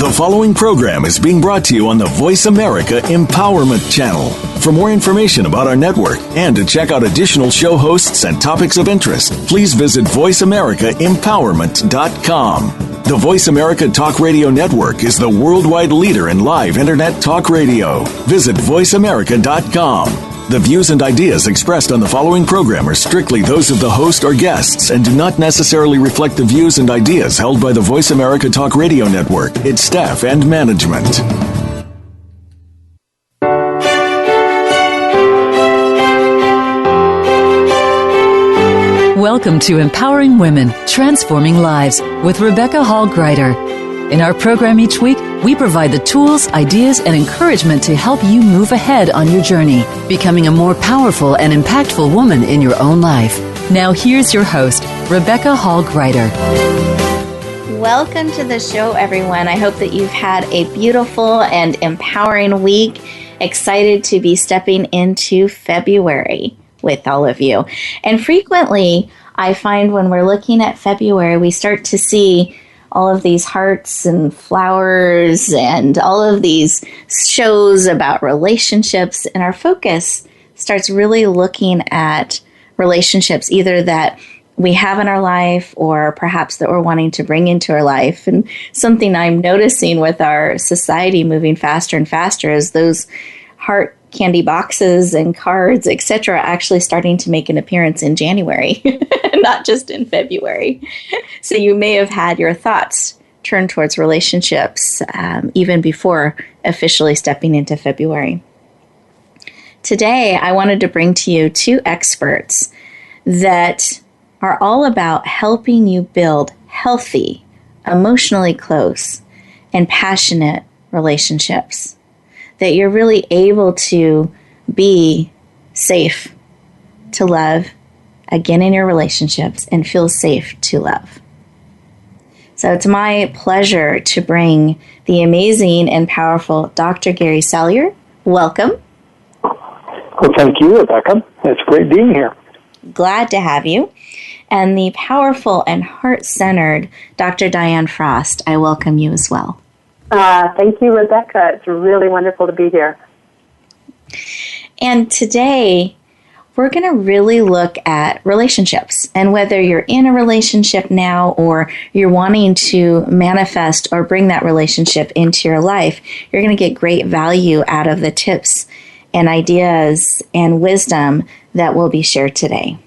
The following program is being brought to you on the Voice America Empowerment Channel. For more information about our network and to check out additional show hosts and topics of interest, please visit voiceamericaempowerment.com. The Voice America Talk Radio Network is the worldwide leader in live Internet talk radio. Visit voiceamerica.com. The views and ideas expressed on the following program are strictly those of the host or guests and do not necessarily reflect the views and ideas held by the Voice America Talk Radio Network, its staff, and management. Welcome to Empowering Women, Transforming Lives with Rebecca Hall Gruyter. In our program each week, we provide the tools, ideas, and encouragement to help you move ahead on your journey, becoming a more powerful and impactful woman in your own life. Now here's your host, Rebecca Hall Gruyter. Welcome to the show, everyone. I hope that you've had a beautiful and empowering week. Excited to be stepping into February with all of you. And frequently, I find when we're looking at February, we start to see all of these hearts and flowers and all of these shows about relationships. And our focus starts really looking at relationships, either that we have in our life or perhaps that we're wanting to bring into our life. And something I'm noticing with our society moving faster and faster is those heart candy boxes and cards, etc., actually starting to make an appearance in January, not just in February. So you may have had your thoughts turn towards relationships even before officially stepping into February. Today, I wanted to bring to you two experts that are all about helping you build healthy, emotionally close, and passionate relationships, that you're really able to be safe to love again in your relationships and feel safe to love. So it's my pleasure to bring the amazing and powerful Dr. Gary Salyer. Welcome. Well, thank you, Rebecca. It's great being here. Glad to have you. And the powerful and heart-centered Dr. Dianne Frost. I welcome you as well. Thank you, Rebecca. It's really wonderful to be here. And today, we're going to really look at relationships. And whether you're in a relationship now or you're wanting to manifest or bring that relationship into your life, you're going to get great value out of the tips and ideas and wisdom that will be shared today.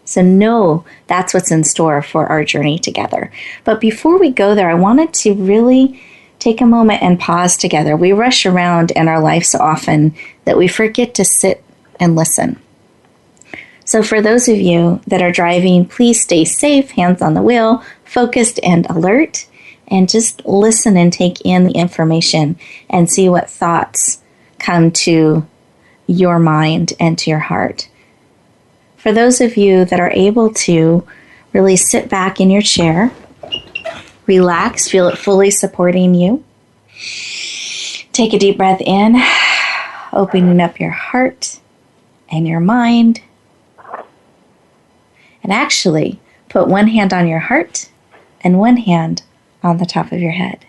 So know that's what's in store for our journey together. But before we go there, I wanted to really take a moment and pause together. We rush around in our life so often that we forget to sit and listen. So for those of you that are driving, please stay safe, hands on the wheel, focused and alert, and just listen and take in the information and see what thoughts come to your mind and to your heart. For those of you that are able to really sit back in your chair, relax, feel it fully supporting you. Take a deep breath in, opening up your heart and your mind. And actually, put one hand on your heart and one hand on the top of your head.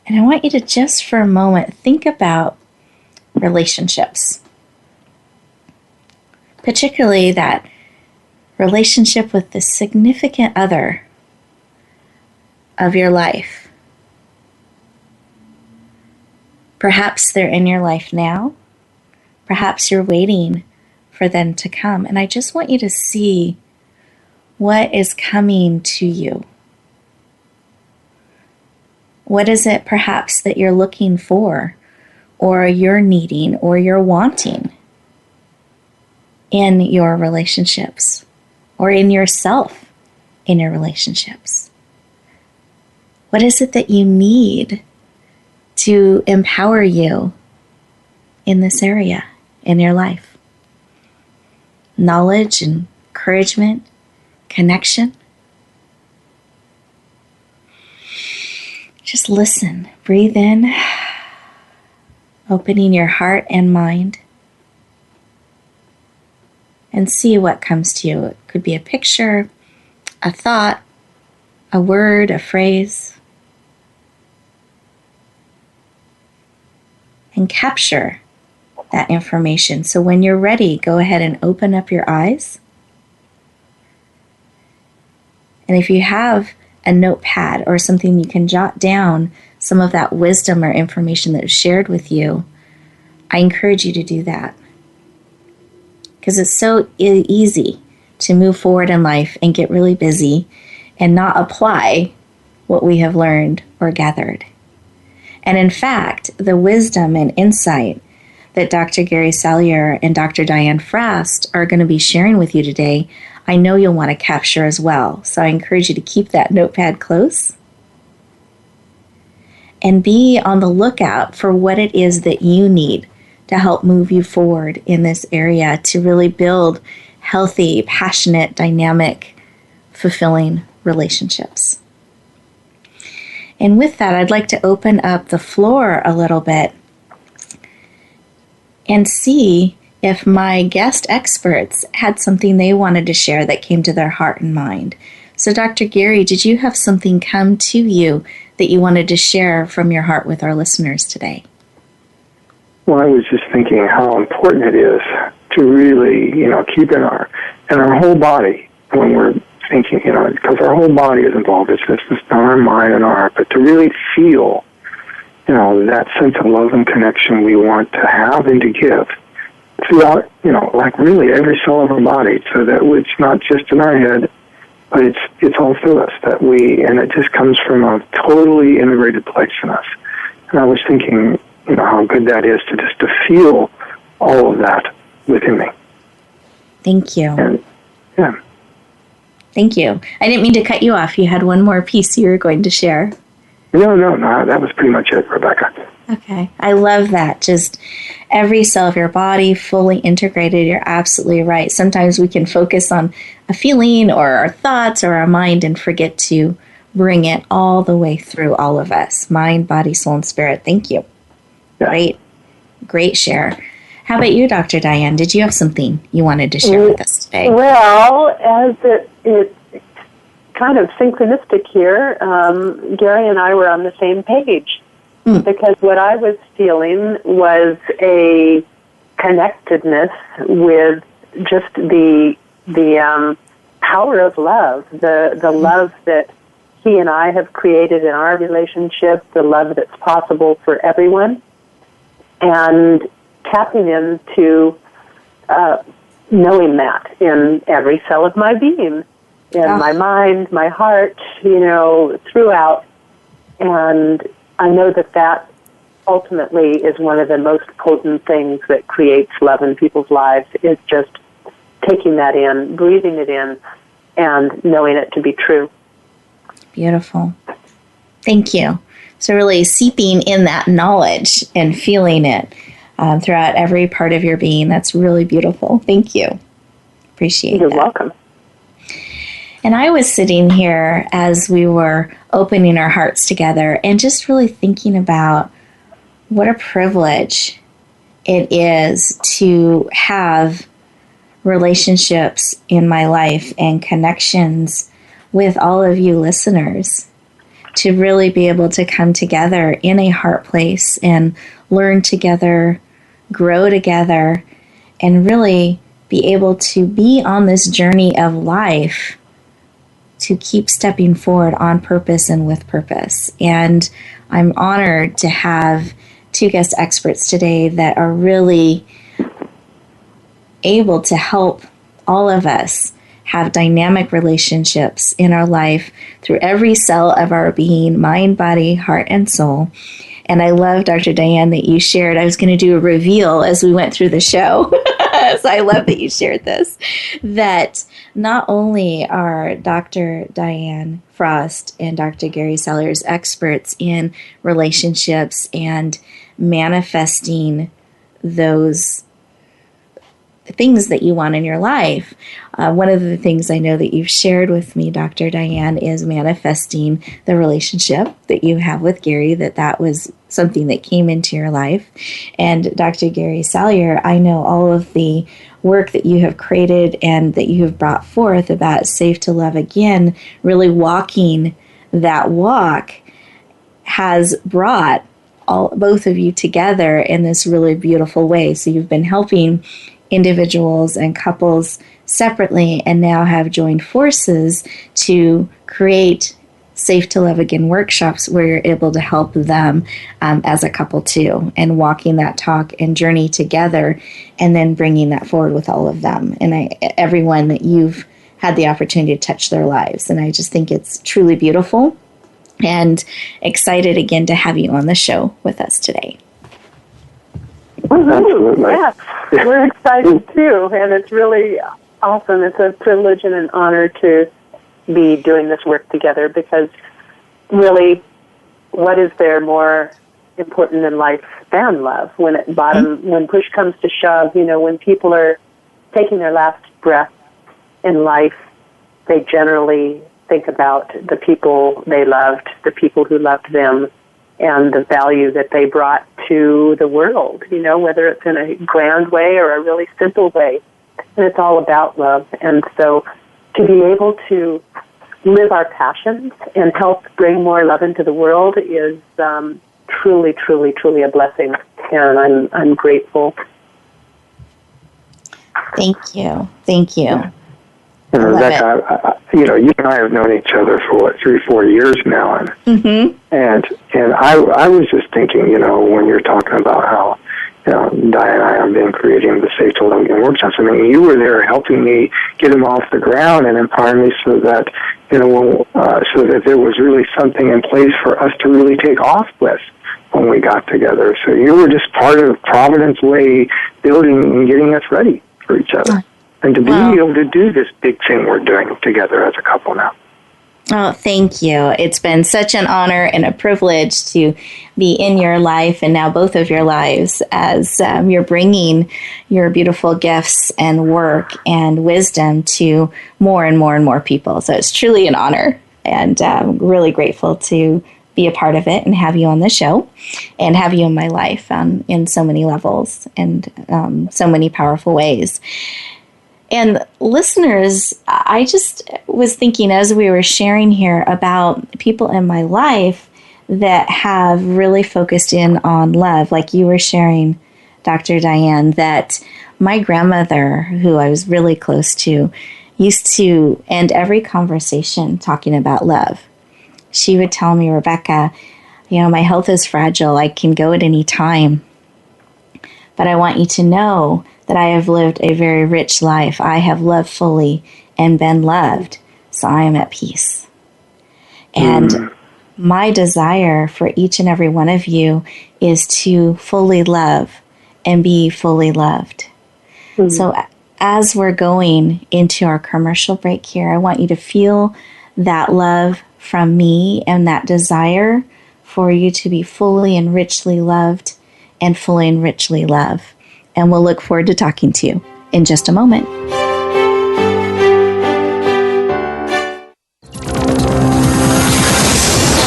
And I want you to just for a moment think about relationships. Particularly that relationship with the significant other of your life. Perhaps they're in your life now. Perhaps you're waiting for them to come. And I just want you to see what is coming to you. What is it perhaps that you're looking for, or you're needing, or you're wanting in your relationships, or in yourself in your relationships? What is it that you need to empower you in this area in your life? Knowledge, encouragement, connection. Just listen, breathe in, opening your heart and mind, and see what comes to you. It could be a picture, a thought, a word, a phrase. and capture that information. So when you're ready, go ahead and open up your eyes. And if you have a notepad or something, you can jot down some of that wisdom or information that was shared with you. I encourage you to do that, because it's so easy to move forward in life and get really busy and not apply what we have learned or gathered. And in fact, the wisdom and insight that Dr. Gary Salyer and Dr. Dianne Frost are going to be sharing with you today, I know you'll want to capture as well. So I encourage you to keep that notepad close and be on the lookout for what it is that you need to help move you forward in this area to really build healthy, passionate, dynamic, fulfilling relationships. And with that, I'd like to open up the floor a little bit and see if my guest experts had something they wanted to share that came to their heart and mind. So Dr. Gary, did you have something come to you that you wanted to share from your heart with our listeners today? Well, I was just thinking how important it is to really, keep in our whole body when we're thinking, because our whole body is involved. It's just not our mind and our heart, but to really feel, that sense of love and connection we want to have and to give throughout, like really every cell of our body, so that it's not just in our head, but it's all through us and it just comes from a totally integrated place in us. And I was thinking, how good that is to feel all of that within me. Thank you. And, yeah. Thank you. I didn't mean to cut you off. You had one more piece you were going to share. No, that was pretty much it, Rebecca. Okay. I love that. Just every cell of your body fully integrated. You're absolutely right. Sometimes we can focus on a feeling or our thoughts or our mind and forget to bring it all the way through all of us. Mind, body, soul, and spirit. Thank you. Yeah. Great share. How about you, Dr. Dianne? Did you have something you wanted to share with us today? Well, as it's kind of synchronistic here, Gary and I were on the same page, because what I was feeling was a connectedness with just the power of love, the love that he and I have created in our relationship, the love that's possible for everyone, and tapping into knowing that in every cell of my being, in my mind, my heart, throughout. And I know that ultimately is one of the most potent things that creates love in people's lives, is just taking that in, breathing it in, and knowing it to be true. Beautiful. Thank you. So really seeping in that knowledge and feeling it throughout every part of your being. That's really beautiful. Thank you. Appreciate You're that. welcome. And I was sitting here as we were opening our hearts together and just really thinking about what a privilege it is to have relationships in my life and connections with all of you listeners, to really be able to come together in a heart place and learn together, grow together, and really be able to be on this journey of life to keep stepping forward on purpose and with purpose. And I'm honored to have two guest experts today that are really able to help all of us have dynamic relationships in our life through every cell of our being, mind, body, heart, and soul. And I love, Dr. Dianne, that you shared. I was going to do a reveal as we went through the show. So I love that you shared this, that not only are Dr. Dianne Frost and Dr. Gary Salyers experts in relationships and manifesting those things that you want in your life. One of the things I know that you've shared with me, Dr. Dianne, is manifesting the relationship that you have with Gary, that was something that came into your life. And Dr. Gary Salyer, I know all of the work that you have created and that you have brought forth about Safe to Love Again, really walking that walk, has brought both of you together in this really beautiful way. So you've been helping individuals and couples separately, and now have joined forces to create Safe to Love Again workshops where you're able to help them as a couple too, and walking that talk and journey together, and then bringing that forward with all of them and everyone that you've had the opportunity to touch their lives. And I just think it's truly beautiful, and excited again to have you on the show with us today. Absolutely. Yes, we're excited too, and it's really awesome. It's a privilege and an honor to be doing this work together, because really, what is there more important in life than love? When when push comes to shove, when people are taking their last breath in life, they generally think about the people they loved, the people who loved them, and the value that they brought to the world, whether it's in a grand way or a really simple way. And it's all about love. And so to be able to live our passions and help bring more love into the world is truly, truly, truly a blessing. And I'm grateful. Thank you. Thank you. Yeah. And Rebecca, you and I have known each other for 3-4 years now, and I was just thinking, when you're talking about how, Dianne and I have been creating the Safe to Love Again workshops. I mean, you were there helping me get them off the ground and empowering me so that, so that there was really something in place for us to really take off with when we got together. So you were just part of Providence way building and getting us ready for each other. And to be able to do this big thing we're doing together as a couple now. Oh, thank you. It's been such an honor and a privilege to be in your life, and now both of your lives, as you're bringing your beautiful gifts and work and wisdom to more and more and more people. So it's truly an honor, and I'm really grateful to be a part of it and have you on the show and have you in my life in so many levels and so many powerful ways. And listeners, I just was thinking as we were sharing here about people in my life that have really focused in on love, like you were sharing, Dr. Dianne, that my grandmother, who I was really close to, used to end every conversation talking about love. She would tell me, Rebecca, my health is fragile. I can go at any time. But I want you to know that I have lived a very rich life. I have loved fully and been loved, so I am at peace. And my desire for each and every one of you is to fully love and be fully loved. So as we're going into our commercial break here, I want you to feel that love from me and that desire for you to be fully and richly loved and fully and richly loved. And we'll look forward to talking to you in just a moment.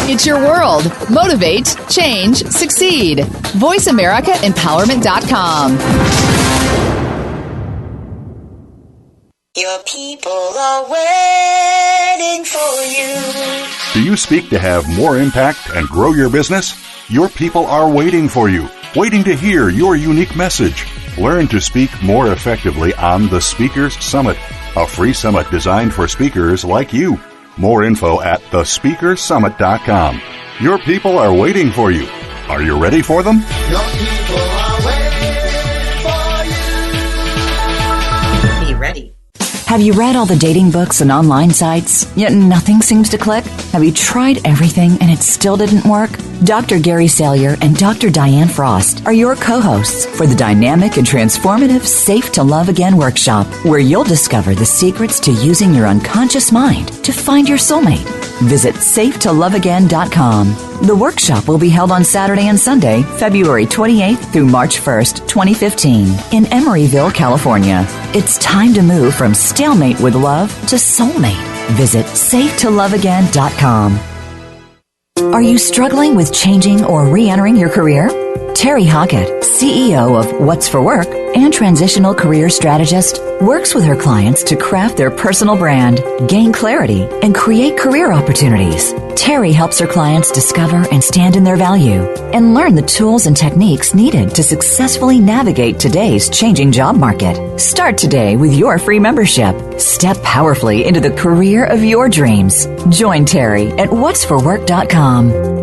It's your world. Motivate, change, succeed. VoiceAmericaEmpowerment.com. Your people are waiting for you. Do you speak to have more impact and grow your business? Your people are waiting for you, waiting to hear your unique message. Learn to speak more effectively on the Speakers Summit, a free summit designed for speakers like you. More info at thespeakersummit.com. Your people are waiting for you. Are you ready for them? Your people are waiting for you. Be ready. Have you read all the dating books and online sites, yet nothing seems to click? Have you tried everything and it still didn't work? Dr. Gary Salyer and Dr. Dianne Frost are your co-hosts for the dynamic and transformative Safe to Love Again workshop, where you'll discover the secrets to using your unconscious mind to find your soulmate. Visit safetoloveagain.com. The workshop will be held on Saturday and Sunday, February 28th through March 1st, 2015, in Emeryville, California. It's time to move from stalemate with love to soulmate. Visit safetoloveagain.com. Are you struggling with changing or re-entering your career? Terry Hockett, CEO of What's for Work and transitional career strategist, works with her clients to craft their personal brand, gain clarity, and create career opportunities. Terry helps her clients discover and stand in their value and learn the tools and techniques needed to successfully navigate today's changing job market. Start today with your free membership. Step powerfully into the career of your dreams. Join Terry at whatsforwork.com.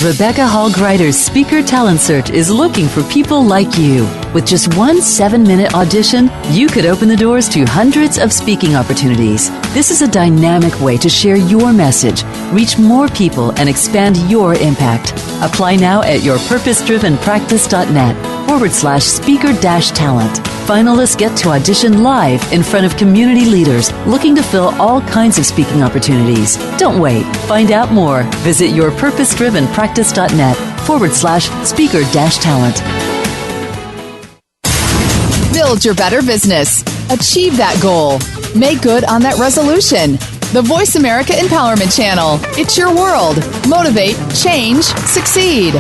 Rebecca Hall Gruyter's Speaker Talent Search is looking for people like you. With just one 7-minute audition, you could open the doors to hundreds of speaking opportunities. This is a dynamic way to share your message, reach more people, and expand your impact. Apply now at yourpurposedrivenpractice.net/speaker-talent. Finalists get to audition live in front of community leaders looking to fill all kinds of speaking opportunities. Don't wait. Find out more. Visit yourpurposedrivenpractice.net/speaker-talent. Build your better business. Achieve that goal. Make good on that resolution. The Voice America Empowerment Channel. It's your world. Motivate, change, succeed.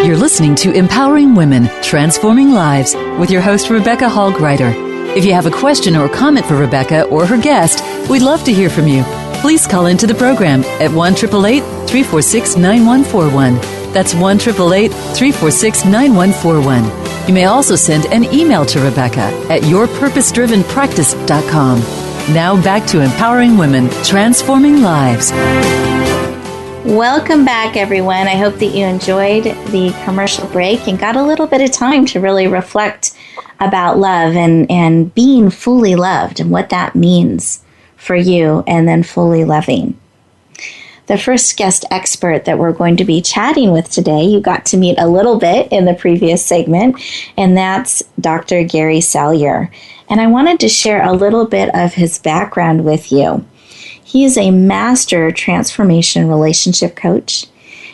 You're listening to Empowering Women, Transforming Lives with your host, Rebecca Hall Gruyter. If you have a question or comment for Rebecca or her guest, we'd love to hear from you. Please call into the program at 1-888-346-9141. That's 1-888-346-9141. You may also send an email to Rebecca at yourpurposedrivenpractice.com. Now back to Empowering Women, Transforming Lives. Welcome back, everyone. I hope that you enjoyed the commercial break and got a little bit of time to really reflect about love and being fully loved and what that means for you, and then fully loving. The first guest expert that we're going to be chatting with today, you got to meet a little bit in the previous segment, and that's Dr. Gary Salyer. And I wanted to share a little bit of his background with you. He is a master transformation relationship coach,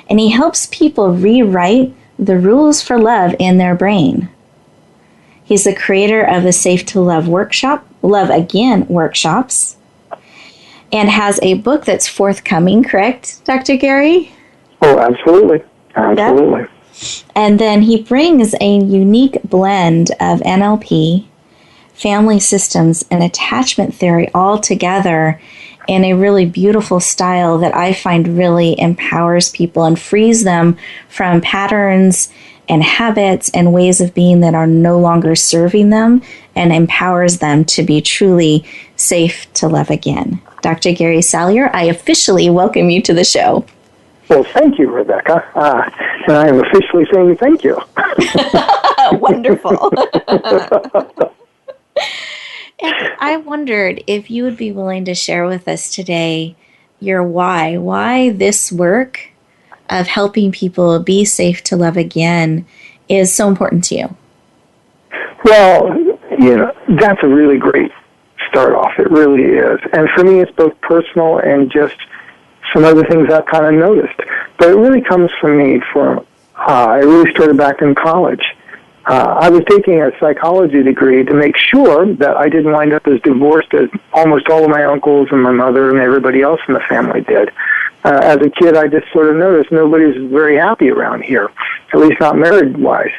and he helps people rewrite the rules for love in their brain. He's the creator of the Safe to Love workshop, Love Again workshops, and has a book that's forthcoming, correct, Dr. Gary? Oh, absolutely. Absolutely. Yep. And then he brings a unique blend of NLP, family systems, and attachment theory all together in a really beautiful style that I find really empowers people and frees them from patterns and habits and ways of being that are no longer serving them, and empowers them to be truly safe to love again. Dr. Gary Salyer, I officially welcome you to the show. Well, thank you, Rebecca. And I am officially saying thank you. Wonderful. And I wondered if you would be willing to share with us today your why this work of helping people be safe to love again is so important to you. Well, that's a really great start off. It really is. And for me, it's both personal and just some other things I've kind of noticed. But it really comes from me I really started back in college. I was taking a psychology degree to make sure that I didn't wind up as divorced as almost all of my uncles and my mother and everybody else in the family did. As a kid, I just sort of noticed nobody's very happy around here, at least not married-wise.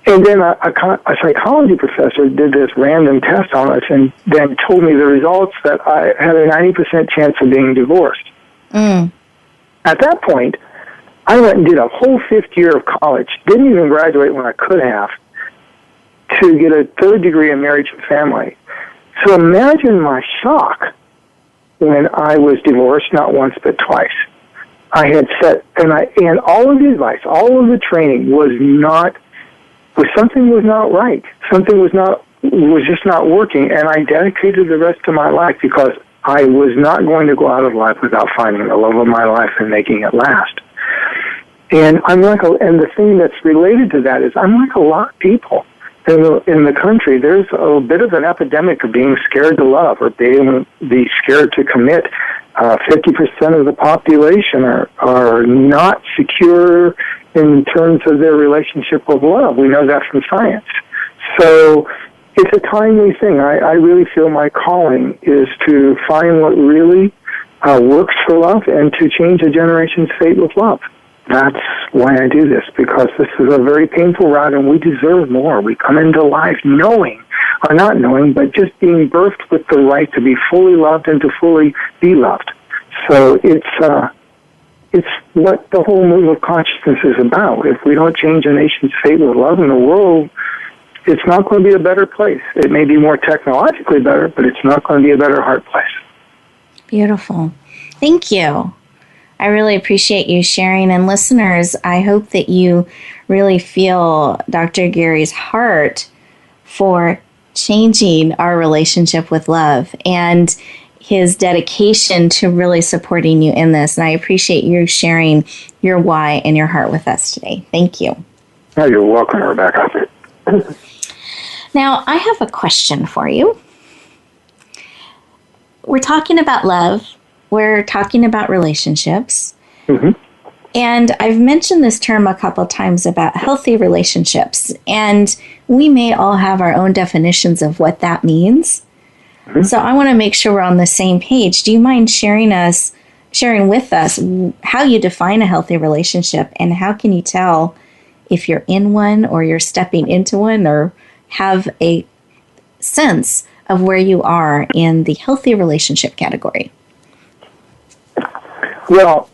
And then a psychology professor did this random test on us and then told me the results that I had a 90% chance of being divorced. At that point, I went and did a whole fifth year of college, didn't even graduate when I could have, to get a third degree in marriage and family. So imagine my shock when I was divorced, not once but twice. I had set, and all of the advice, all of the training something was not right. Something was just not working, and I dedicated the rest of my life because I was not going to go out of life without finding the love of my life and making it last. And and the thing that's related to that is I'm like a lot of people in the country. There's a bit of an epidemic of being scared to love or be scared to commit. 50% of the population are not secure in terms of their relationship with love. We know that from science. So, it's a timely thing. I really feel my calling is to find what really works for love and to change a generation's fate with love. That's why I do this, because this is a very painful route and we deserve more. We come into life knowing, or not knowing, but just being birthed with the right to be fully loved and to fully be loved. So it's what the whole move of consciousness is about. If we don't change a nation's fate with love in the world, it's not going to be a better place. It may be more technologically better, but it's not going to be a better heart place. Beautiful. Thank you. I really appreciate you sharing. And listeners, I hope that you really feel Dr. Gary's heart for changing our relationship with love and his dedication to really supporting you in this. And I appreciate you sharing your why and your heart with us today. Thank you. Oh, you're welcome, Rebecca. Now, I have a question for you. We're talking about love. We're talking about relationships. Mm-hmm. And I've mentioned this term a couple times about healthy relationships. And we may all have our own definitions of what that means. Mm-hmm. So I want to make sure we're on the same page. Do you mind sharing with us how you define a healthy relationship, and how can you tell if you're in one or you're stepping into one, or have a sense of where you are in the healthy relationship category? Well,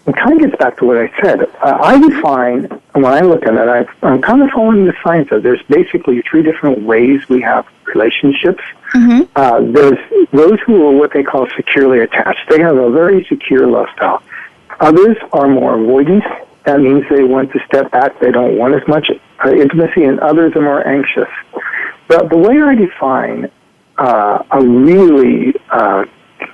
it kind of gets back to what I said. I define, when I look at it, I'm kind of following the science of there's basically three different ways we have relationships. Mm-hmm. There's those who are what they call securely attached. They have a very secure love style. Others are more avoidant. That means they want to step back. They don't want as much intimacy, and others are more anxious. But the way I define a really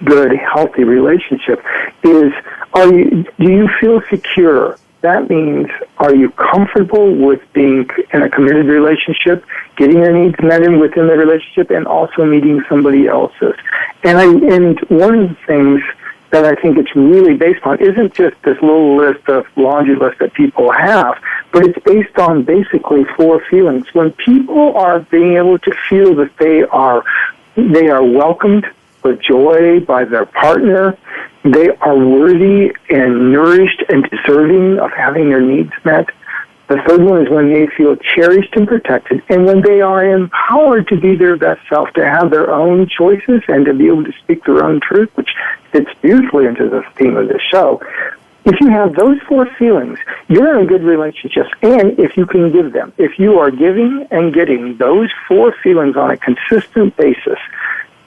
good, healthy relationship is, do you feel secure? That means, are you comfortable with being in a committed relationship, getting your needs met within the relationship, and also meeting somebody else's? And one of the things that I think it's really based on isn't just this little list of laundry list that people have, but it's based on basically four feelings. When people are being able to feel that they are welcomed with joy by their partner, they are worthy and nourished and deserving of having their needs met. The third one is when they feel cherished and protected, and when they are empowered to be their best self, to have their own choices and to be able to speak their own truth, which fits beautifully into the theme of this show. If you have those four feelings, you're in a good relationship. And if you can give them, if you are giving and getting those four feelings on a consistent basis,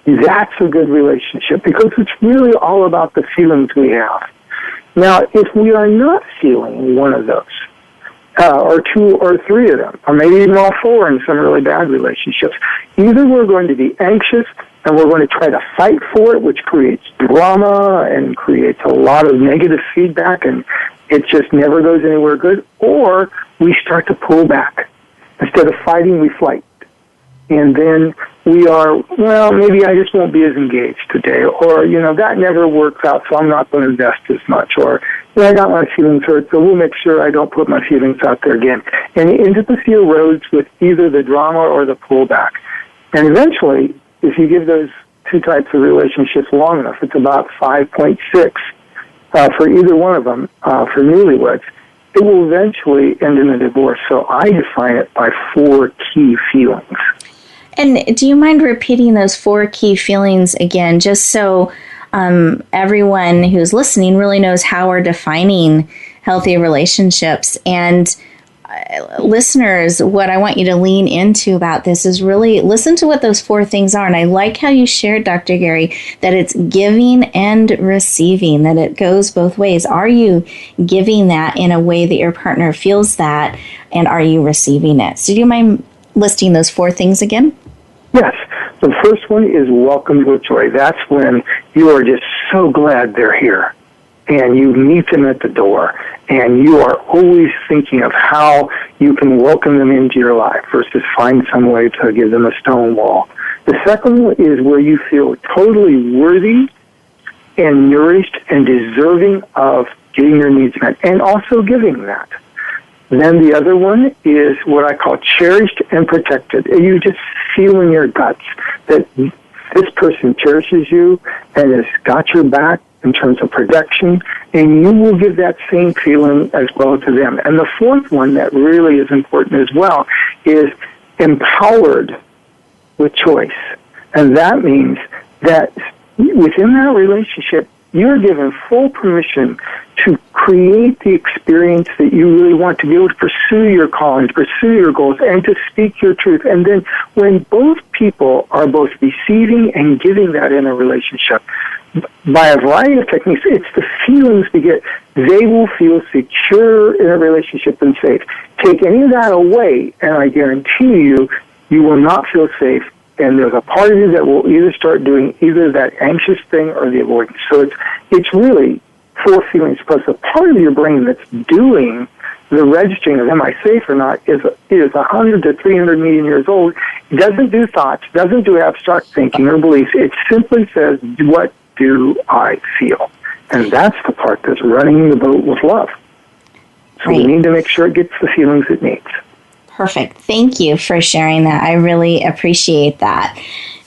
that's a good relationship, because it's really all about the feelings we have. Now, if we are not feeling one of those, or two or three of them, or maybe even all four in some really bad relationships, either we're going to be anxious and we're going to try to fight for it, which creates drama and creates a lot of negative feedback, and it just never goes anywhere good, or we start to pull back. Instead of fighting, we flight. And then we are, well, maybe I just won't be as engaged today, or, that never works out, so I'm not going to invest as much, or, I got my feelings hurt, so we'll make sure I don't put my feelings out there again. And intimacy erodes with either the drama or the pullback. And eventually, if you give those two types of relationships long enough, it's about 5.6 for either one of them, for newlyweds, it will eventually end in a divorce. So I define it by four key feelings. And do you mind repeating those four key feelings again, just so everyone who's listening really knows how we're defining healthy relationships? And listeners, what I want you to lean into about this is really listen to what those four things are. And I like how you shared, Dr. Gary, that it's giving and receiving, that it goes both ways. Are you giving that in a way that your partner feels that, and are you receiving it? So do you mind listing those four things again? Yes. The first one is welcomed with joy. That's when you are just so glad they're here, and you meet them at the door, and you are always thinking of how you can welcome them into your life versus find some way to give them a stone wall. The second one is where you feel totally worthy and nourished and deserving of getting your needs met, and also giving that. Then the other one is what I call cherished and protected. You just feel in your guts that this person cherishes you and has got your back in terms of protection, and you will give that same feeling as well to them. And the fourth one that really is important as well is empowered with choice. And that means that within that relationship, you're given full permission to create the experience that you really want, to be able to pursue your calling, to pursue your goals, and to speak your truth. And then when both people are both receiving and giving that in a relationship, by a variety of techniques, it's the feelings we get. They will feel secure in a relationship and safe. Take any of that away, and I guarantee you, you will not feel safe. And there's a part of you that will either start doing either that anxious thing or the avoidance. So it's really four feelings, because the part of your brain that's doing the registering of am I safe or not is 100 to 300 million years old. It doesn't do thoughts, doesn't do abstract thinking or beliefs. It simply says, what do I feel? And that's the part that's running the boat with love. So we need to make sure it gets the feelings it needs. Perfect. Thank you for sharing that. I really appreciate that.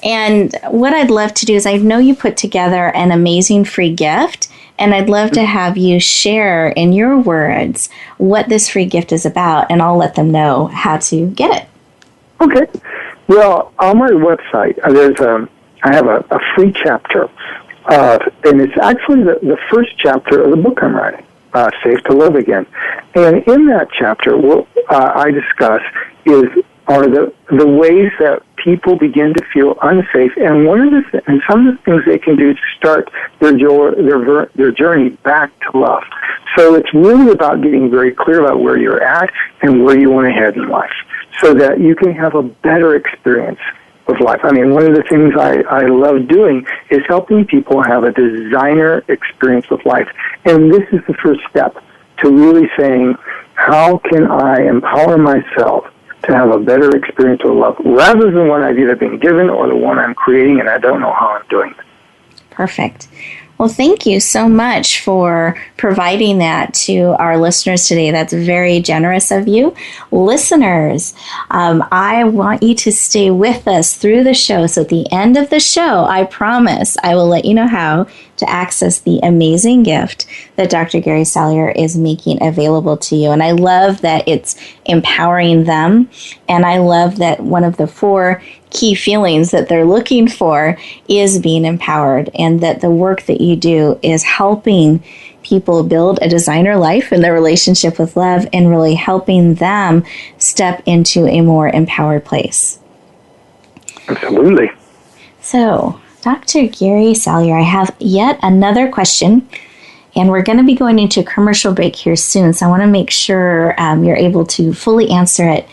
And what I'd love to do is, I know you put together an amazing free gift, and I'd love to have you share in your words what this free gift is about, and I'll let them know how to get it. Okay. Well, on my website, I have a free chapter, and it's actually the first chapter of the book I'm writing. Safe to Love Again. And in that chapter, what I discuss are the ways that people begin to feel unsafe, and and some of the things they can do to start their journey back to love. So it's really about getting very clear about where you're at and where you want to head in life, so that you can have a better experience of life. I mean, one of the things I love doing is helping people have a designer experience with life. And this is the first step to really saying, how can I empower myself to have a better experience with love, rather than one I've either been given or the one I'm creating and I don't know how I'm doing it. Perfect. Well, thank you so much for providing that to our listeners today. That's very generous of you. Listeners, I want you to stay with us through the show. So at the end of the show, I promise I will let you know how to access the amazing gift that Dr. Gary Salyer is making available to you. And I love that it's empowering them. And I love that one of the four key feelings that they're looking for is being empowered, and that the work that you do is helping people build a designer life in their relationship with love, and really helping them step into a more empowered place. Absolutely. So, Dr. Gary Salyer, I have yet another question, and we're going to be going into a commercial break here soon, so I want to make sure you're able to fully answer it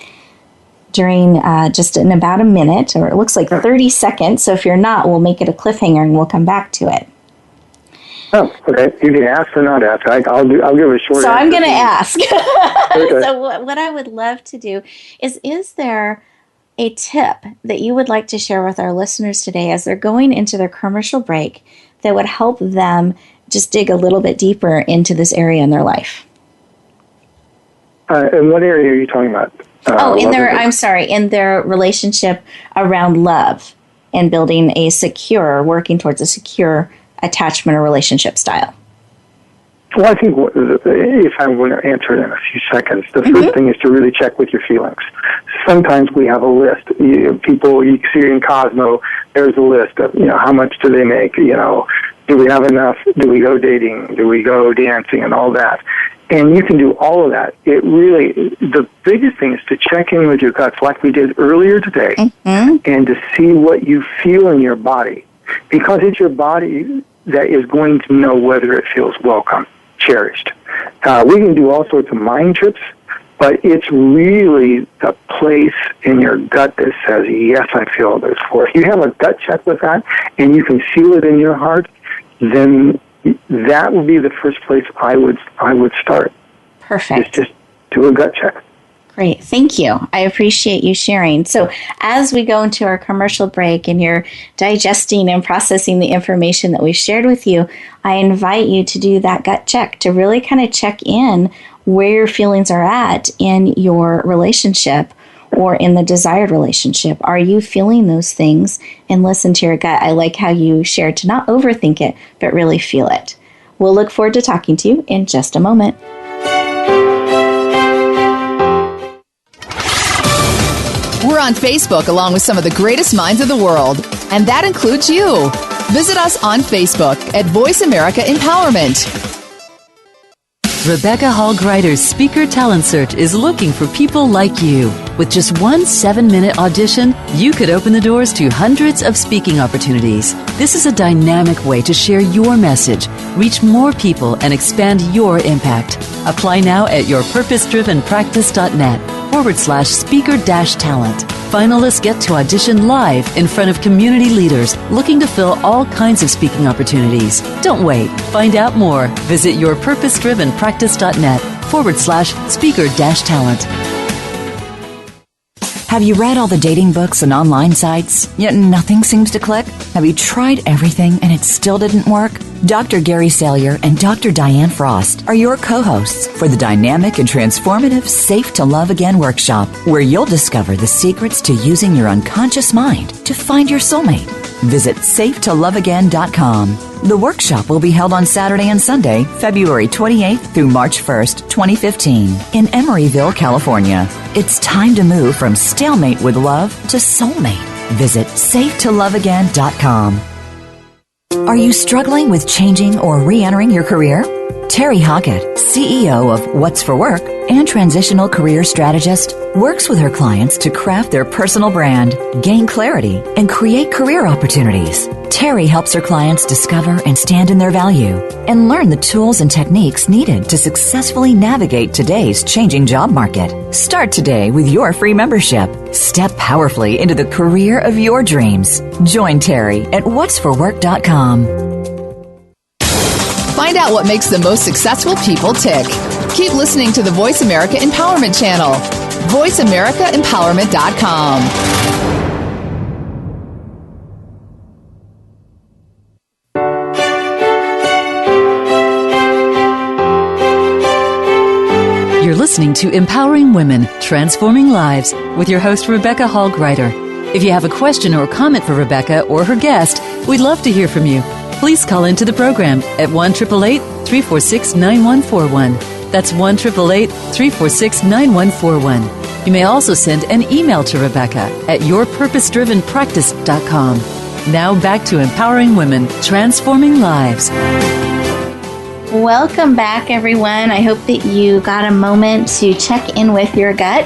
during just in about a minute, or it looks like 30 seconds. So if you're not, we'll make it a cliffhanger and we'll come back to it. Oh, okay. You can ask or not ask. I'll give a short answer. So I'm going to ask. Okay. So what I would love to do is there a tip that you would like to share with our listeners today as they're going into their commercial break that would help them just dig a little bit deeper into this area in their life? In what area are you talking about? In their relationship around love and building working towards a secure attachment or relationship style. Well, I think if I want to answer it in a few seconds, the first thing is to really check with your feelings. Sometimes we have a list. People, you see in Cosmo, there's a list of, how much do they make? Do we have enough? Do we go dating? Do we go dancing and all that? And you can do all of that. The biggest thing is to check in with your guts like we did earlier today, and to see what you feel in your body. Because it's your body that is going to know whether it feels welcome, cherished. We can do all sorts of mind trips, but it's really the place in your gut that says, yes, I feel this for. If you have a gut check with that, and you can feel it in your heart, then that would be the first place I would start. Perfect. Just do a gut check. Great. Thank you. I appreciate you sharing. So as we go into our commercial break and you're digesting and processing the information that we shared with you, I invite you to do that gut check, to really kind of check in where your feelings are at in your relationship or in the desired relationship. Are you feeling those things? And listen to your gut. I like how you shared to not overthink it, but really feel it. We'll look forward to talking to you in just a moment. We're on Facebook along with some of the greatest minds of the world, and that includes you. Visit us on Facebook at Voice America Empowerment. Rebecca Hall Gruyter's Speaker Talent Search is looking for people like you. With just one 7-minute audition, you could open the doors to hundreds of speaking opportunities. This is a dynamic way to share your message, reach more people, and expand your impact. Apply now at yourpurposedrivenpractice.net/speaker-talent. Finalists get to audition live in front of community leaders looking to fill all kinds of speaking opportunities. Don't wait. Find out more. Visit yourpurposedrivenpractice.net/speaker-talent. Have you read all the dating books and online sites, yet nothing seems to click? Have you tried everything and it still didn't work? Dr. Gary Salyer and Dr. Dianne Frost are your co-hosts for the dynamic and transformative Safe to Love Again workshop, where you'll discover the secrets to using your unconscious mind to find your soulmate. Visit safetoloveagain.com. The workshop will be held on Saturday and Sunday, February 28th through March 1st, 2015, in Emeryville, California. It's time to move from stalemate with love to soulmate. Visit safetoloveagain.com. Are you struggling with changing or re-entering your career? Terry Hockett, CEO of What's for Work and transitional career strategist, works with her clients to craft their personal brand, gain clarity, and create career opportunities. Terry helps her clients discover and stand in their value and learn the tools and techniques needed to successfully navigate today's changing job market. Start today with your free membership. Step powerfully into the career of your dreams. Join Terry at whatsforwork.com. Find out what makes the most successful people tick. Keep listening to the Voice America Empowerment Channel. VoiceAmericaEmpowerment.com. You're listening to Empowering Women, Transforming Lives with your host, Rebecca Hall Gruyter. If you have a question or comment for Rebecca or her guest, we'd love to hear from you. Please call into the program at 1-888-346-9141. That's 1-888-346-9141. You may also send an email to Rebecca at yourpurposedrivenpractice.com. Now back to Empowering Women, Transforming Lives. Welcome back, everyone. I hope that you got a moment to check in with your gut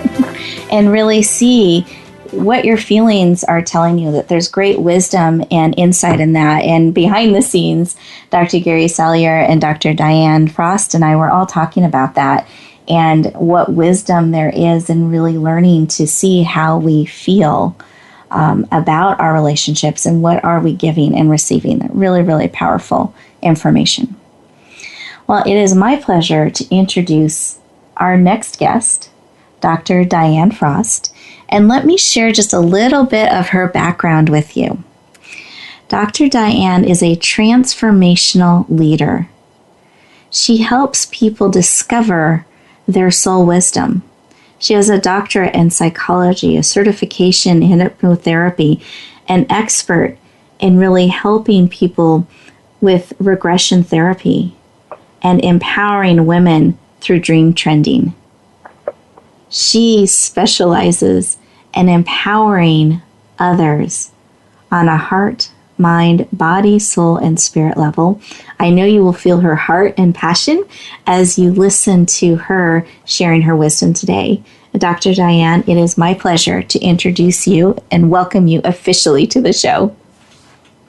and really see what your feelings are telling you, that there's great wisdom and insight in that. And behind the scenes, Dr. Gary Salyer and Dr. Dianne Frost and I were all talking about that and what wisdom there is in really learning to see how we feel about our relationships and what are we giving and receiving. That really, really powerful information. Well, it is my pleasure to introduce our next guest, Dr. Dianne Frost. And let me share just a little bit of her background with you. Dr. Dianne is a transformational leader. She helps people discover their soul wisdom. She has a doctorate in psychology, a certification in hypnotherapy, an expert in really helping people with regression therapy and empowering women through dream trending. She specializes in empowering others on a heart, mind, body, soul, and spirit level. I know you will feel her heart and passion as you listen to her sharing her wisdom today. Dr. Dianne, it is my pleasure to introduce you and welcome you officially to the show.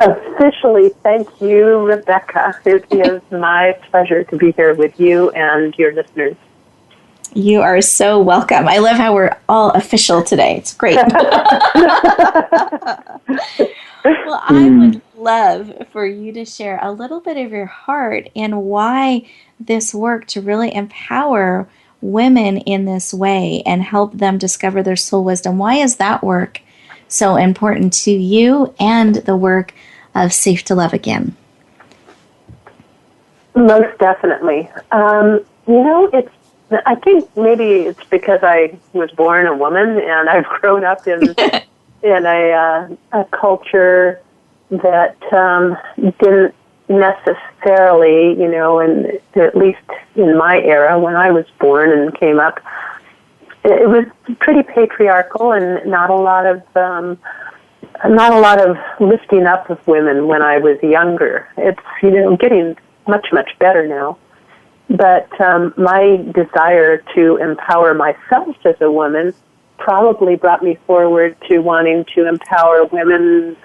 Officially, thank you, Rebecca. It is my pleasure to be here with you and your listeners. You are so welcome. I love how we're all official today. It's great. Well, I would love for you to share a little bit of your heart and why this work to really empower women in this way and help them discover their soul wisdom. Why is that work so important to you and the work of Safe to Love Again? Most definitely. I think maybe it's because I was born a woman and I've grown up in a culture that didn't necessarily, and at least in my era when I was born and came up, it was pretty patriarchal and not a lot of lifting up of women when I was younger. It's getting much better now. But my desire to empower myself as a woman probably brought me forward to wanting to empower women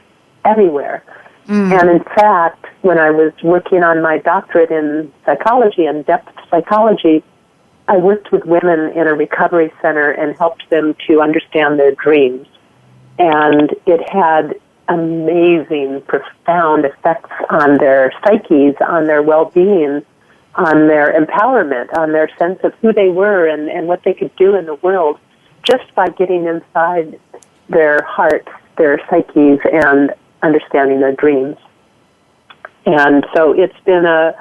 everywhere. And in fact, when I was working on my doctorate in psychology and depth psychology, I worked with women in a recovery center and helped them to understand their dreams. And it had amazing, profound effects on their psyches, on their well-being, on their empowerment, on their sense of who they were and what they could do in the world, just by getting inside their hearts, their psyches, and understanding their dreams. And so it's been a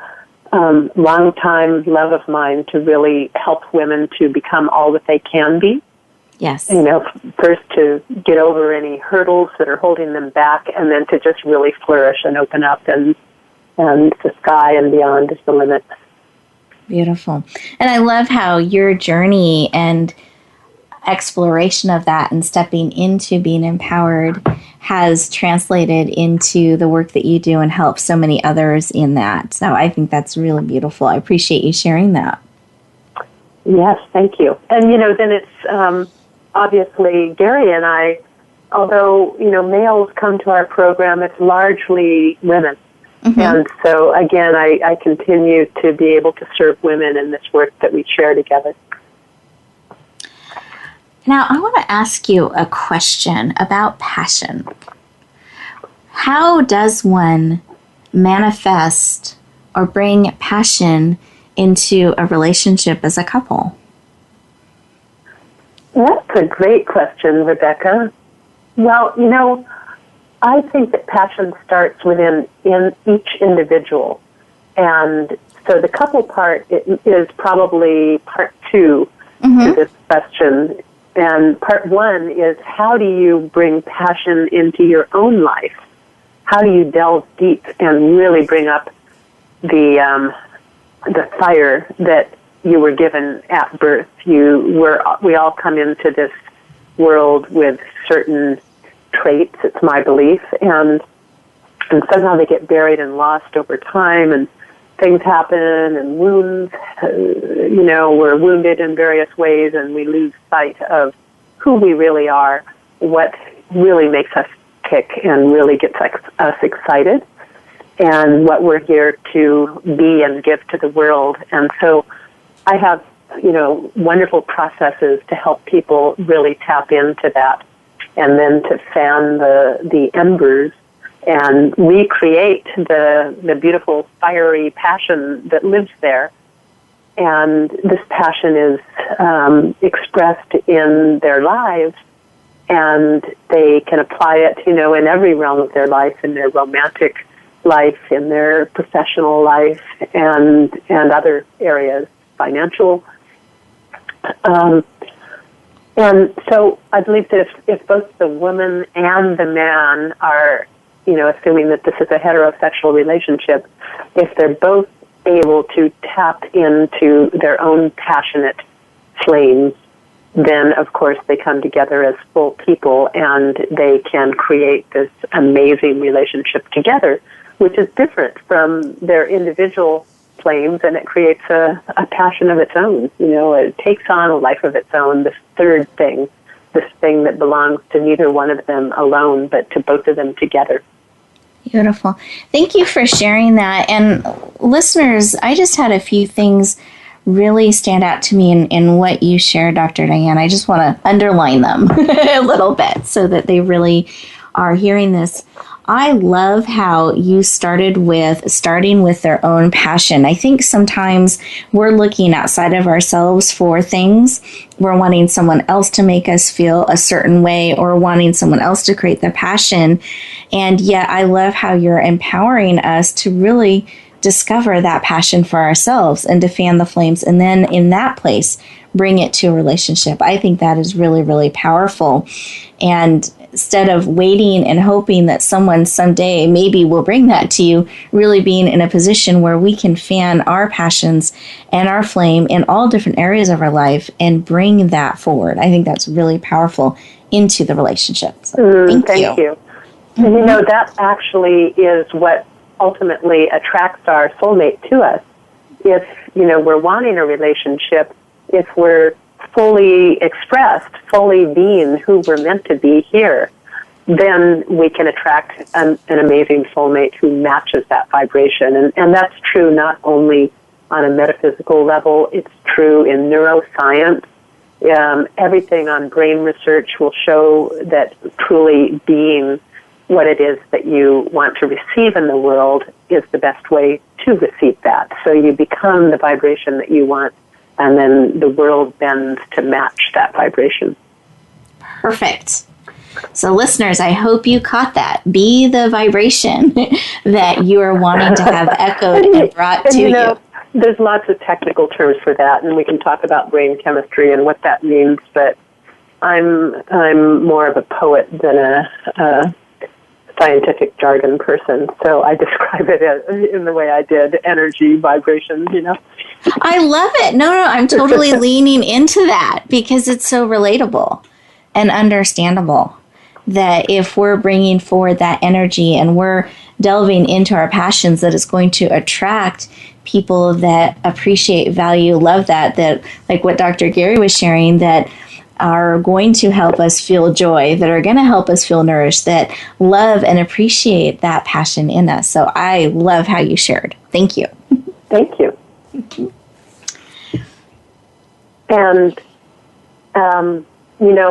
long-time love of mine to really help women to become all that they can be. Yes. First to get over any hurdles that are holding them back, and then to just really flourish and open up, and the sky and beyond is the limit. Beautiful. And I love how your journey and exploration of that and stepping into being empowered has translated into the work that you do and help so many others in that. So I think that's really beautiful. I appreciate you sharing that. Yes, thank you. And, then it's obviously Gary and I, although, males come to our program, it's largely women. Mm-hmm. And so, again, I continue to be able to serve women in this work that we share together. Now, I want to ask you a question about passion. How does one manifest or bring passion into a relationship as a couple? That's a great question, Rebecca. Well, I think that passion starts within each individual. And so the couple part is probably part two to this question. And part one is, how do you bring passion into your own life? How do you delve deep and really bring up the fire that you were given at birth? We all come into this world with certain traits, it's my belief, and somehow they get buried and lost over time, and things happen, and wounds, we're wounded in various ways, and we lose sight of who we really are, what really makes us tick and really gets us excited, and what we're here to be and give to the world. And so I have, wonderful processes to help people really tap into that, and then to fan the embers and recreate the beautiful fiery passion that lives there. And this passion is expressed in their lives, and they can apply it, in every realm of their life, in their romantic life, in their professional life, and other areas, financial. And so I believe that if both the woman and the man are, assuming that this is a heterosexual relationship, if they're both able to tap into their own passionate flames, then of course they come together as full people and they can create this amazing relationship together, which is different from their individual flames, and it creates a passion of its own. It takes on a life of its own, this third thing, this thing that belongs to neither one of them alone, but to both of them together. Beautiful. Thank you for sharing that. And listeners, I just had a few things really stand out to me in what you shared, Dr. Dianne. I just want to underline them a little bit so that they really are hearing this. I love how you starting with their own passion. I think sometimes we're looking outside of ourselves for things. We're wanting someone else to make us feel a certain way or wanting someone else to create the passion. And yet I love how you're empowering us to really discover that passion for ourselves and to fan the flames. And then in that place, bring it to a relationship. I think that is really, really powerful. And instead of waiting and hoping that someone someday maybe will bring that to you, really being in a position where we can fan our passions and our flame in all different areas of our life and bring that forward. I think that's really powerful into the relationship. So thank you. Mm-hmm. You know, that actually is what ultimately attracts our soulmate to us. If, you know, we're wanting a relationship, if we're fully expressed, fully being who we're meant to be here, then we can attract an amazing soulmate who matches that vibration. And that's true not only on a metaphysical level, it's true in neuroscience. Everything on brain research will show that truly being what it is that you want to receive in the world is the best way to receive that. So you become the vibration that you want, and then the world bends to match that vibration. Perfect. So listeners, I hope you caught that. Be the vibration that you are wanting to have echoed and brought to you. There's lots of technical terms for that, and we can talk about brain chemistry and what that means, but I'm more of a poet than a scientific jargon person, so I describe it in the way I did, energy, vibrations, you know. I love it. No, I'm totally leaning into that because it's so relatable and understandable that if we're bringing forward that energy and we're delving into our passions, that it's going to attract people that appreciate, value, love that like what Dr. Gary was sharing, that are going to help us feel joy, that are going to help us feel nourished, that love and appreciate that passion in us. So I love how you shared. Thank you. Thank you. And,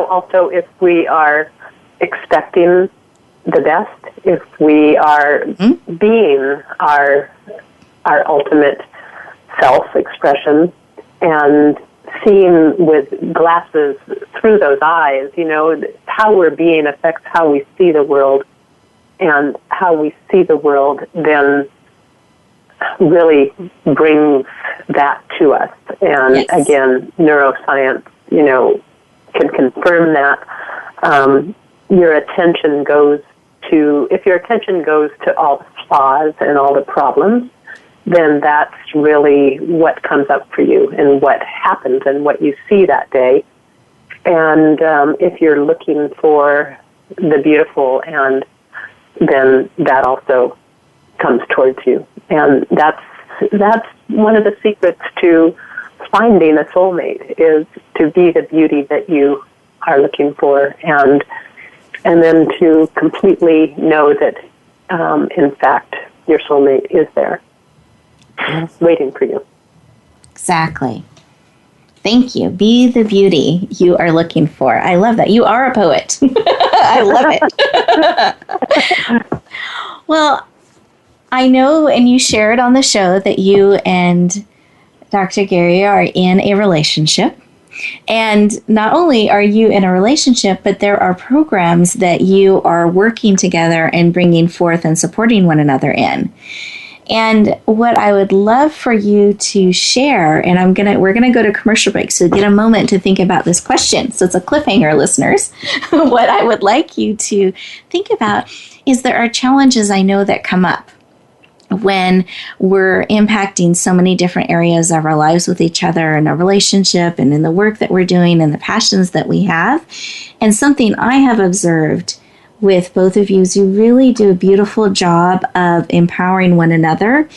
also if we are expecting the best, if we are being our ultimate self-expression and seeing with glasses through those eyes, how we're being affects how we see the world, and how we see the world then really brings that to us. And yes. Again, neuroscience, can confirm that. Your attention goes to, if your attention goes to all the flaws and all the problems, then that's really what comes up for you and what happens and what you see that day. And if you're looking for the beautiful, and then that also comes towards you. And that's one of the secrets to finding a soulmate, is to be the beauty that you are looking for, and then to completely know that, in fact, your soulmate is there, waiting for you. Exactly. Thank you. Be the beauty you are looking for. I love that. You are a poet. I love it. Well, I know, and you shared on the show, that you and Dr. Gary are in a relationship. And not only are you in a relationship, but there are programs that you are working together and bringing forth and supporting one another in. And what I would love for you to share, and we're gonna go to commercial break, so get a moment to think about this question. So it's a cliffhanger, listeners. What I would like you to think about is there are challenges I know that come up when we're impacting so many different areas of our lives with each other, in a relationship and in the work that we're doing and the passions that we have. And something I have observed with both of you is you really do a beautiful job of empowering one another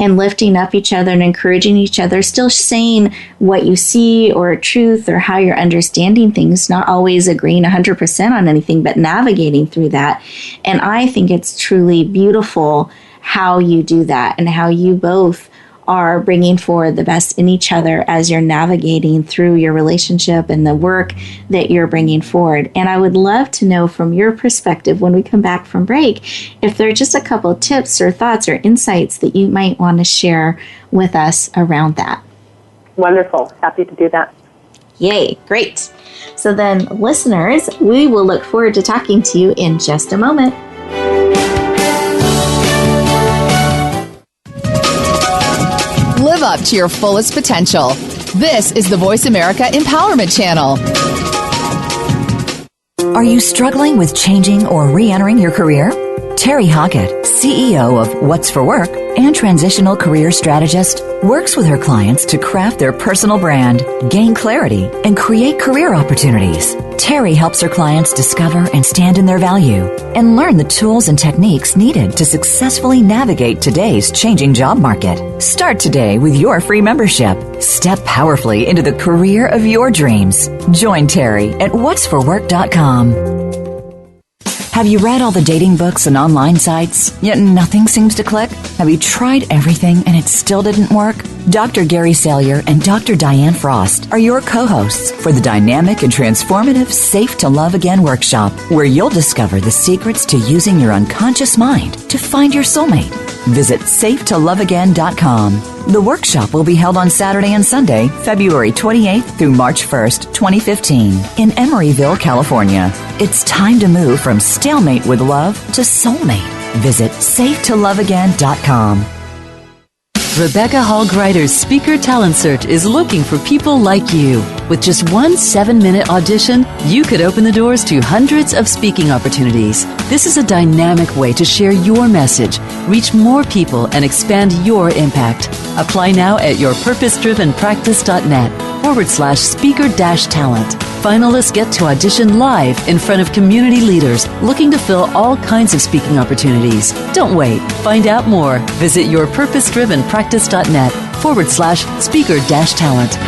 and lifting up each other and encouraging each other, still saying what you see or truth or how you're understanding things, not always agreeing 100% on anything, but navigating through that. And I think it's truly beautiful how you do that and how you both are bringing forward the best in each other as you're navigating through your relationship and the work that you're bringing forward. And I would love to know from your perspective when we come back from break, if there are just a couple of tips or thoughts or insights that you might want to share with us around that. Wonderful. Happy to do that. Yay, great. So then, listeners, we will look forward to talking to you in just a moment. Live up to your fullest potential. This is the Voice America Empowerment Channel. Are you struggling with changing or re-entering your career? Terry Hockett, CEO of What's for Work and transitional career strategist, works with her clients to craft their personal brand, gain clarity, and create career opportunities. Terry helps her clients discover and stand in their value and learn the tools and techniques needed to successfully navigate today's changing job market. Start today with your free membership. Step powerfully into the career of your dreams. Join Terry at whatsforwork.com. Have you read all the dating books and online sites, yet nothing seems to click? Have you tried everything and it still didn't work? Dr. Gary Salyer and Dr. Dianne Frost are your co-hosts for the dynamic and transformative Safe to Love Again workshop, where you'll discover the secrets to using your unconscious mind to find your soulmate. Visit safetoloveagain.com. The workshop will be held on Saturday and Sunday, February 28th through March 1st, 2015, in Emeryville, California. It's time to move from stalemate with love to soulmate. Visit safetoloveagain.com. Rebecca Hall Gruyter's Speaker Talent Search is looking for people like you. With just one 7-minute audition, you could open the doors to hundreds of speaking opportunities. This is a dynamic way to share your message, reach more people, and expand your impact. Apply now at yourpurposedrivenpractice.net/speaker-talent. Finalists get to audition live in front of community leaders looking to fill all kinds of speaking opportunities. Don't wait. Find out more. Visit yourpurposedrivenpractice.net/speaker-talent.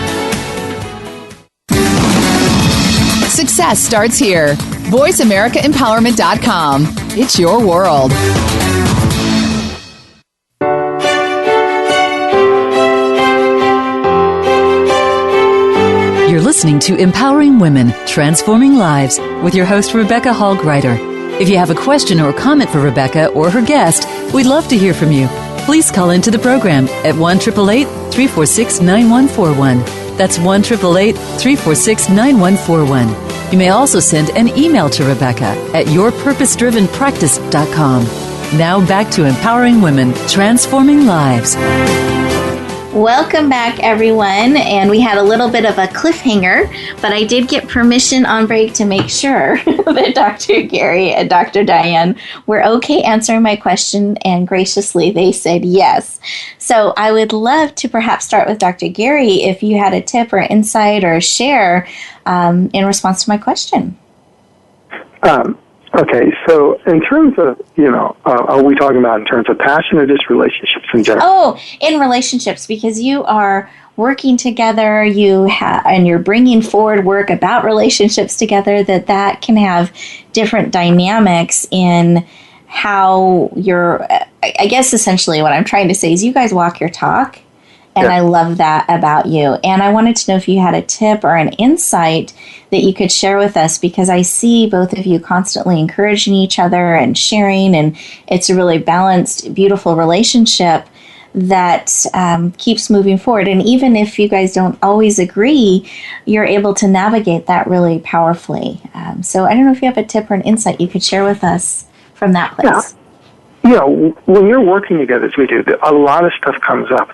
Success starts here. VoiceAmericaEmpowerment.com. It's your world. You're listening to Empowering Women, Transforming Lives with your host, Rebecca Hall Gruyter. If you have a question or comment for Rebecca or her guest, we'd love to hear from you. Please call into the program at 1-888-346-9141. That's 1-888-346-9141. You may also send an email to Rebecca at yourpurposedrivenpractice.com. Now back to Empowering Women, Transforming Lives. Welcome back, everyone. And we had a little bit of a cliffhanger, but I did get permission on break to make sure that Dr. Gary and Dr. Dianne were okay answering my question, and graciously they said yes. So I would love to perhaps start with Dr. Gary if you had a tip or insight or share in response to my question. Okay, so in terms of, are we talking about in terms of passion or just relationships in general? Oh, in relationships, because you are working together, and you're bringing forward work about relationships together, that can have different dynamics in how you're, I guess essentially what I'm trying to say is you guys walk your talk. And I love that about you. And I wanted to know if you had a tip or an insight that you could share with us, because I see both of you constantly encouraging each other and sharing, and it's a really balanced, beautiful relationship that keeps moving forward. And even if you guys don't always agree, you're able to navigate that really powerfully. So I don't know if you have a tip or an insight you could share with us from that place. Yeah. When you're working together, as we do, a lot of stuff comes up,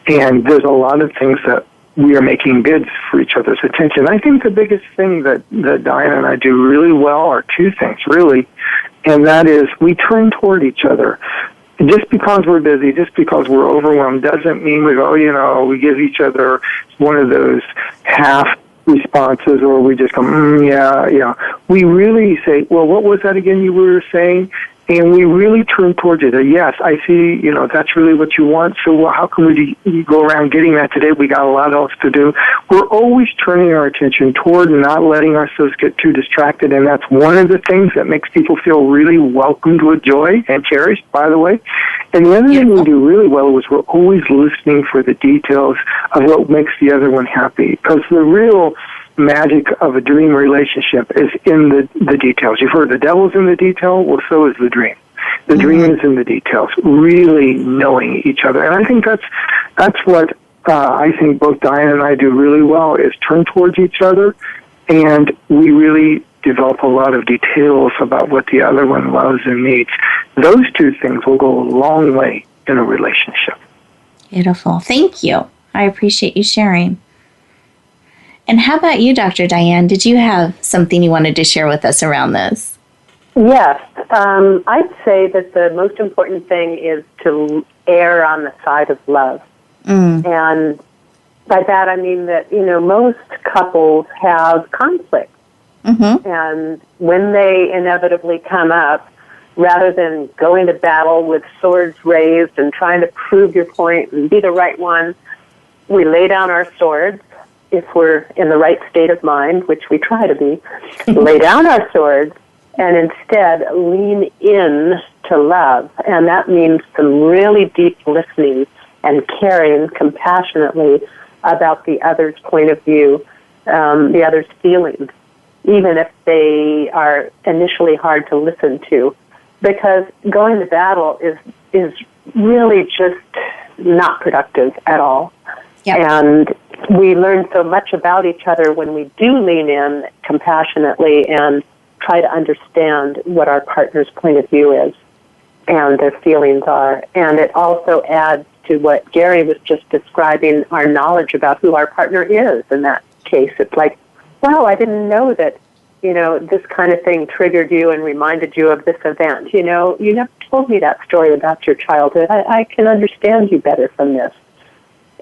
and there's a lot of things that we are making bids for each other's attention. I think the biggest thing that Dianne and I do really well are two things, really, and that is we turn toward each other. Just because we're busy, just because we're overwhelmed, doesn't mean we go, we give each other one of those half responses, or we just go, yeah. We really say, well, what was that again you were saying? And we really turn towards it. Yes, I see, that's really what you want. So how can we go around getting that today? We got a lot else to do. We're always turning our attention toward and not letting ourselves get too distracted. And that's one of the things that makes people feel really welcomed with joy and cherished, by the way. And the other thing we do really well is we're always listening for the details of what makes the other one happy. Because the real magic of a dream relationship is in the details. You've heard the devil's in the detail, well, so is the dream. The dream is in the details, really knowing each other. And I think that's what I think both Dianne and I do really well, is turn towards each other, and we really develop a lot of details about what the other one loves and needs. Those two things will go a long way in a relationship. Beautiful. Thank you. I appreciate you sharing. And how about you, Dr. Dianne? Did you have something you wanted to share with us around this? Yes. I'd say that the most important thing is to err on the side of love. And by that I mean that, most couples have conflict. And when they inevitably come up, rather than going to battle with swords raised and trying to prove your point and be the right one, we lay down our swords. If we're in the right state of mind, which we try to be, lay down our swords and instead lean in to love. And that means some really deep listening and caring compassionately about the other's point of view, the other's feelings, even if they are initially hard to listen to. Because going to battle is really just not productive at all. Yep. And we learn so much about each other when we do lean in compassionately and try to understand what our partner's point of view is and their feelings are. And it also adds to what Gary was just describing, our knowledge about who our partner is in that case. It's like, wow, I didn't know that, this kind of thing triggered you and reminded you of this event. You never told me that story about your childhood. I can understand you better from this.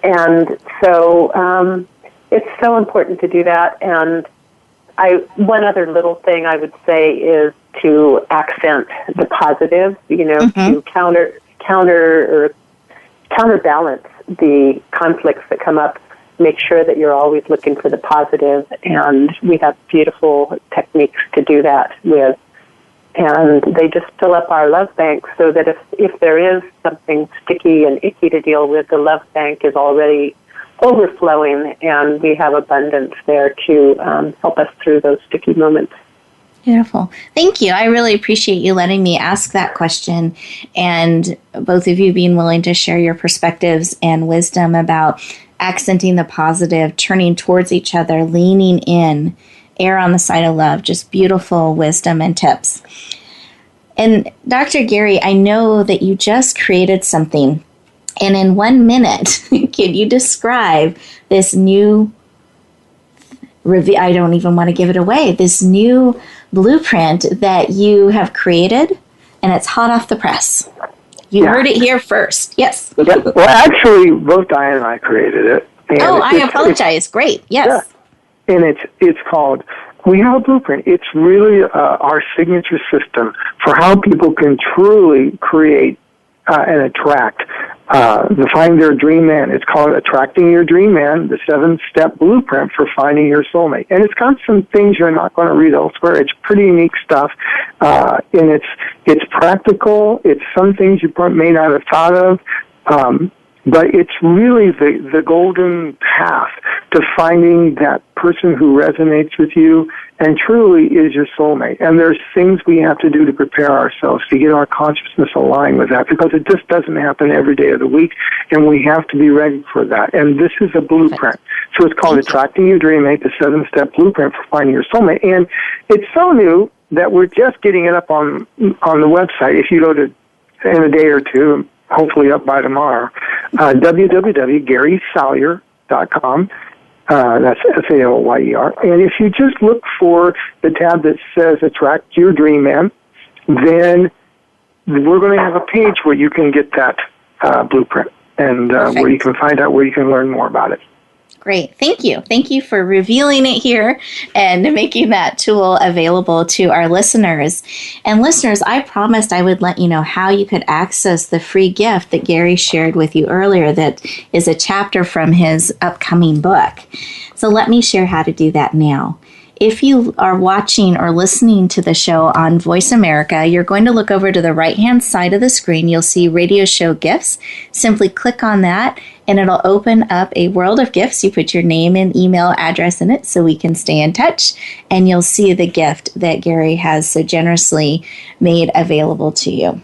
And so it's so important to do that. And one other little thing I would say is to accent the positive, to counterbalance the conflicts that come up. Make sure that you're always looking for the positive, and we have beautiful techniques to do that with. And they just fill up our love bank so that if there is something sticky and icky to deal with, the love bank is already overflowing, and we have abundance there to help us through those sticky moments. Beautiful. Thank you. I really appreciate you letting me ask that question, and both of you being willing to share your perspectives and wisdom about accenting the positive, turning towards each other, leaning in, err on the side of love. Just beautiful wisdom and tips. And Dr. Gary, I know that you just created something, and in 1 minute, can you describe this new I don't even want to give it away, this new blueprint that you have created, and it's hot off the press. You heard it here first. Yes. Well, actually, both Dianne and I created it. And I apologize. Great. Yes. Yeah. And it's called, we have a blueprint. It's really our signature system for how people can truly create and attract, find their dream man. It's called Attracting Your Dream Man, the 7-step blueprint for finding your soulmate. And it's got some things you're not going to read elsewhere. It's pretty unique stuff. And it's practical. It's some things you may not have thought of. But it's really the golden path to finding that person who resonates with you and truly is your soulmate. And there's things we have to do to prepare ourselves to get our consciousness aligned with that, because it just doesn't happen every day of the week, and we have to be ready for that. And this is a blueprint. So it's called Attracting Your Dream Mate, the 7-step blueprint for finding your soulmate. And it's so new that we're just getting it up on the website. If you go to, in a day or two, hopefully up by tomorrow, www.GarySalyer.com. That's Salyer. And if you just look for the tab that says Attract Your Dream Man, then we're going to have a page where you can get that blueprint and where you can find out where you can learn more about it. Great. Thank you. Thank you for revealing it here and making that tool available to our listeners. And listeners, I promised I would let you know how you could access the free gift that Gary shared with you earlier that is a chapter from his upcoming book. So let me share how to do that now. if you are watching or listening to the show on Voice America, you're going to look over to the right-hand side of the screen. You'll see Radio Show Gifts. Simply click on that, and it'll open up a world of gifts. You put your name and email address in it so we can stay in touch, and you'll see the gift that Gary has so generously made available to you.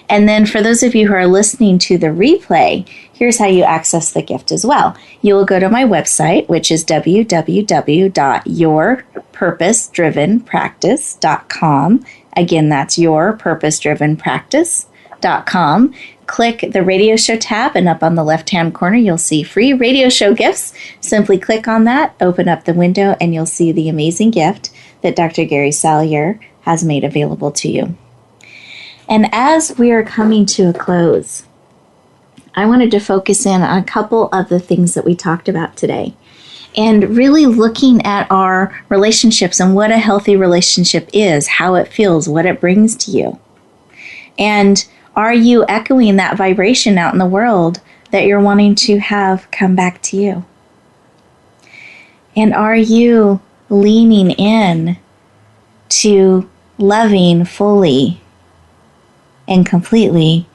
And then for those of you who are listening to the replay, here's how you access the gift as well. You will go to my website, which is www.yourpurposedrivenpractice.com. Again, that's yourpurposedrivenpractice.com. Click the radio show tab, and up on the left-hand corner, you'll see free radio show gifts. Simply click on that, open up the window, and you'll see the amazing gift that Dr. Gary Salyer has made available to you. And as we are coming to a close, I wanted to focus in on a couple of the things that we talked about today, and really looking at our relationships and what a healthy relationship is, how it feels, what it brings to you. And are you echoing that vibration out in the world that you're wanting to have come back to you? And are you leaning in to loving fully and completely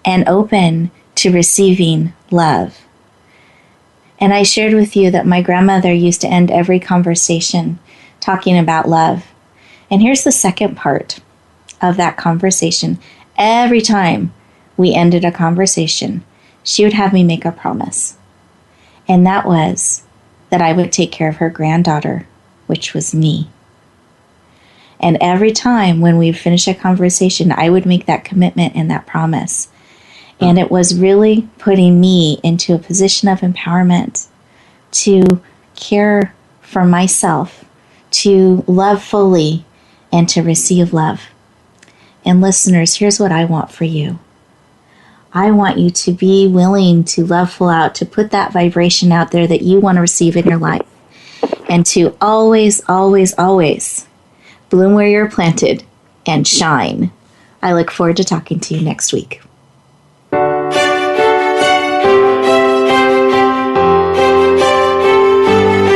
and open to receiving love? And I shared with you that my grandmother used to end every conversation talking about love. And here's the second part of that conversation. Every time we ended a conversation, she would have me make a promise. And that was that I would take care of her granddaughter, which was me. And every time when we finish a conversation, I would make that commitment and that promise. And it was really putting me into a position of empowerment to care for myself, to love fully, and to receive love. And listeners, here's what I want for you. I want you to be willing to love full out, to put that vibration out there that you want to receive in your life, and to always, always, always bloom where you're planted and shine. I look forward to talking to you next week.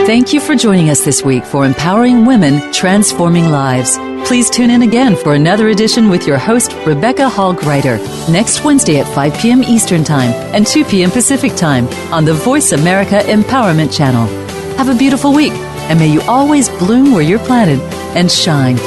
Thank you for joining us this week for Empowering Women, Transforming Lives. Please tune in again for another edition with your host, Rebecca Hall Gruyter, next Wednesday at 5 p.m. Eastern Time and 2 p.m. Pacific Time on the Voice America Empowerment Channel. Have a beautiful week, and may you always bloom where you're planted and shine.